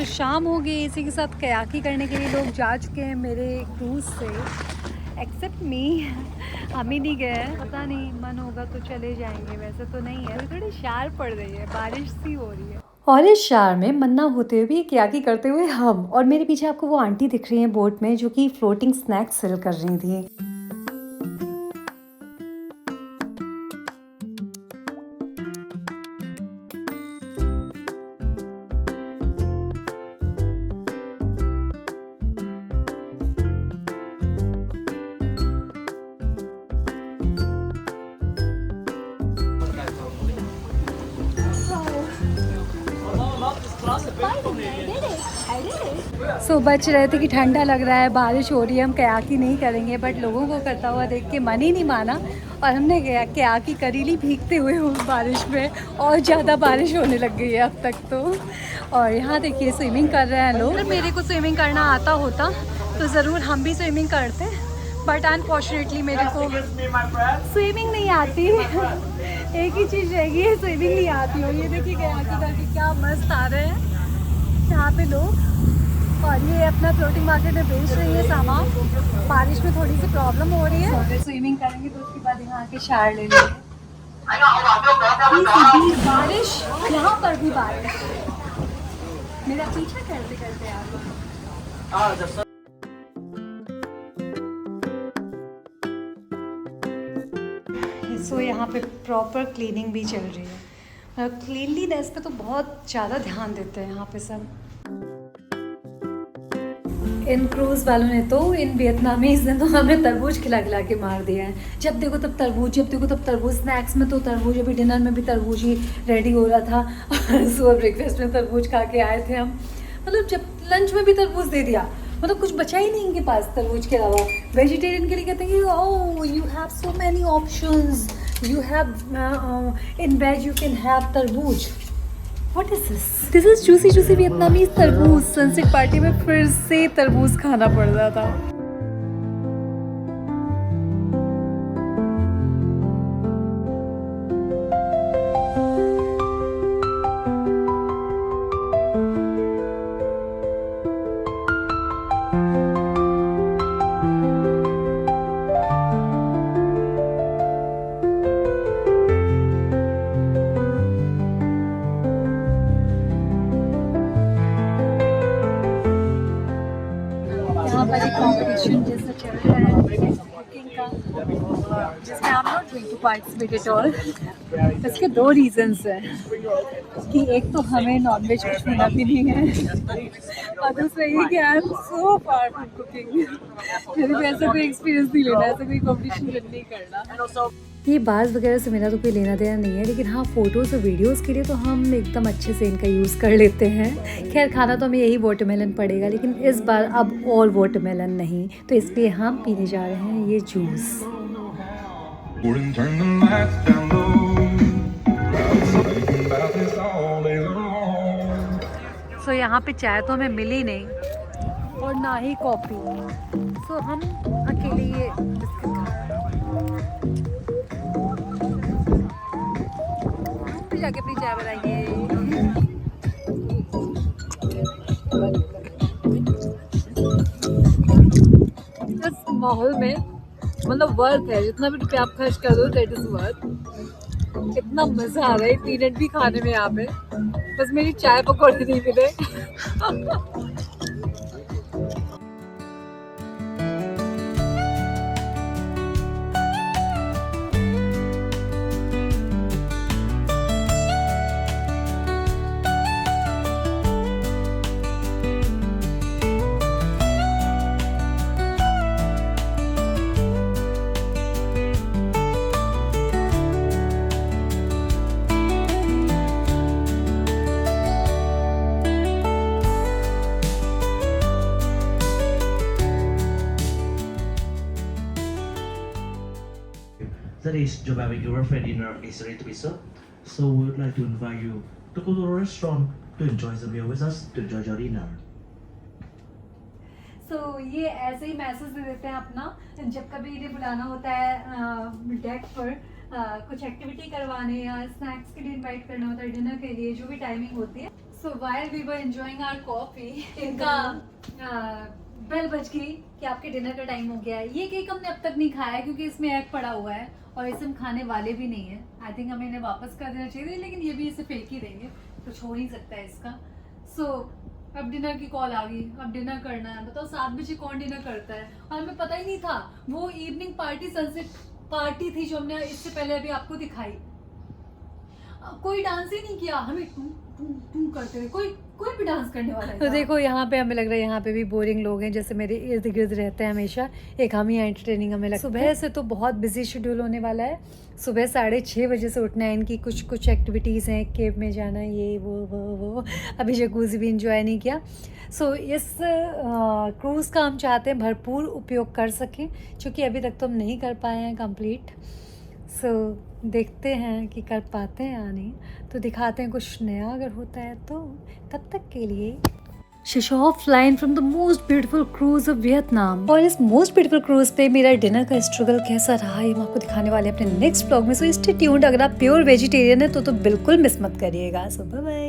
सो शाम हो गई, इसी के साथ कयाकी करने के लिए लोग जा चुके हैं मेरे क्रूज़ से, एक्सेप्ट मी। हम ही नहीं गए हैं, पता नहीं मन होगा तो चले जाएंगे, वैसे तो नहीं है। थोड़ी शार पड़ रही है, बारिश सी हो रही है। और इस शार में मन्ना होते हुए भी कयाकी करते हुए हम, और मेरे पीछे आपको वो आंटी दिख रही हैं बोट में जो कि फ्लोटिंग स्नैक्स सेल कर रही थी। सो बच रहे थे कि ठंडा लग रहा है, बारिश हो रही है, हम कयाकी नहीं करेंगे, बट लोगों को करता हुआ देख के मन ही नहीं माना और हमने कयाकी करी ली भीगते हुए बारिश में। और ज़्यादा बारिश होने लग गई है अब तक तो। और यहाँ देखिए स्विमिंग कर रहे हैं लोग। अगर मेरे को स्विमिंग करना आता होता तो ज़रूर हम भी स्विमिंग करते, बट अनफॉर्चुनेटली मेरे को स्विमिंग नहीं आती। एक ही चीज़ रहेगी, स्विमिंग नहीं आती हो। ये देखिए कयाकी करके क्या मस्त आ रहे हैं यहाँ पे लोग, और ये अपना फ्लोटिंग मार्केट में बेच रही है सामान। बारिश में थोड़ी सी प्रॉब्लम हो रही है, अगर स्विमिंग करेंगे तो उसके बाद यहाँ के शार ले लेंगे। बारिश, यहाँ पर भी बारिश, मेरा पीछा करते करते यार। सो यहाँ पे प्रॉपर क्लीनिंग भी चल रही है, क्लीनलीनेस पे तो बहुत ज़्यादा ध्यान देते हैं यहाँ पे सब। इन क्रूज़ वालों ने तो, इन वियतनामीज़ ने तो हमें तरबूज खिला खिला के मार दिया है। जब देखो तब तरबूज, जब देखो तब तरबूज, स्नैक्स में तो तरबूज, अभी डिनर में भी तरबूज ही रेडी हो रहा था। और सुबह ब्रेकफास्ट में तरबूज खा के आए थे हम, मतलब जब लंच में भी तरबूज दे दिया, मतलब कुछ बचा ही नहीं इनके पास तरबूज के अलावा। वेजिटेरियन के लिए कहते हैं कि oh you have so many options, you have in ways you can have तरबूज। What is this? This is juicy juicy Vietnamese तरबूज। सनसेट पार्टी में फिर से तरबूज खाना पड़ रहा था। कंपटीशन जैसा चल रहा है कुकिंग का, जिसमें I am not going to participate at all. इसके दो रीजंस हैं कि एक तो हमें नॉनवेज कुछ मिला भी नहीं है, और दूसरा ये कि I am so far from cooking. मेरे को ऐसा कोई एक्सपीरियंस नहीं लेना, ऐसा कोई कॉम्पिटिशन नहीं करना। ये बाज वगैरह से मेरा तो कोई लेना देना नहीं है, लेकिन हाँ फ़ोटोज़ और वीडियोज़ के लिए तो हम एकदम अच्छे से इनका यूज़ कर लेते हैं। खैर खाना तो हमें यही वाटरमेलन पड़ेगा, लेकिन इस बार अब ऑल वाटरमेलन नहीं, तो इसलिए हम पीने जा रहे हैं ये जूस। सो यहाँ पे चाय तो हमें मिली नहीं और ना ही कॉफ़ी, सो हम अकेले ये बिस्किट खा रहे हैं। जाके अपनी चाय बनाइए। इस माहौल में मतलब वर्थ है, जितना भी रुपया आप खर्च कर दो दैट इज वर्थ। इतना मज़ा आ रहा है पीनट भी खाने में यहाँ पे, बस मेरी चाय पकौड़े नहीं मिले। That is your barbecue buffet dinner is ready to be served. So we would like to invite you to go to a restaurant to enjoy the meal with us, to enjoy your dinner. So ये ऐसे ही message दे देते हैं अपना, जब कभी इन्हें बुलाना होता है डेक पर कुछ एक्टिविटी करवाने या स्नैक्स के लिए इनवाइट करना होता है, डिनर के लिए जो भी टाइमिंग होती है। So while we were enjoying our coffee, इनका बेल बज गई कि आपके डिनर का टाइम हो गया है। ये केक हमने अब तक नहीं खाया है क्योंकि इसमें एग पड़ा हुआ है और इसे हम खाने वाले भी नहीं है। आई थिंक हमें इन्हें वापस कर देना चाहिए, लेकिन ये भी इसे फेंक ही देंगे, कुछ हो नहीं सकता है इसका। सो अब डिनर की कॉल आ गई, अब डिनर करना है। बताओ 7 बजे कौन डिनर करता है? और हमें पता ही नहीं था वो इवनिंग पार्टी सनसेट पार्टी थी जो हमने इससे पहले अभी आपको दिखाई। कोई डांस ही नहीं किया, हमें टू करते थे, कोई भी डांस करने वाला तो देखो यहाँ पे हमें लग रहा है यहाँ पे भी बोरिंग लोग हैं जैसे मेरे इर्द गिर्द रहते हैं हमेशा। एक हम ही एंटरटेनिंग हमें लगता है। सुबह से तो बहुत बिजी शेड्यूल होने वाला है। सुबह 6:30 बजे से उठना है। इनकी कुछ एक्टिविटीज़ हैं, केव में जाना, ये वो। अभी जकूज़ी भी इंजॉय नहीं किया। सो इस क्रूज़ का हम चाहते हैं भरपूर उपयोग कर सकें, क्योंकि अभी तक तो हम नहीं कर पाए हैं कंप्लीट। सो देखते हैं कि कर पाते हैं या नहीं, तो दिखाते हैं कुछ नया अगर होता है तो। तब तक के लिए शिशॉ फ्लाइन from the most beautiful cruise of Vietnam. और इस मोस्ट ब्यूटीफुल क्रूज पे मेरा डिनर का स्ट्रगल कैसा रहा है हम आपको दिखाने वाले हैं अपने नेक्स्ट व्लॉग में। So stay tuned. अगर आप प्योर वेजिटेरियन है तो बिल्कुल मिस मत करिएगा। सो बाय बाय।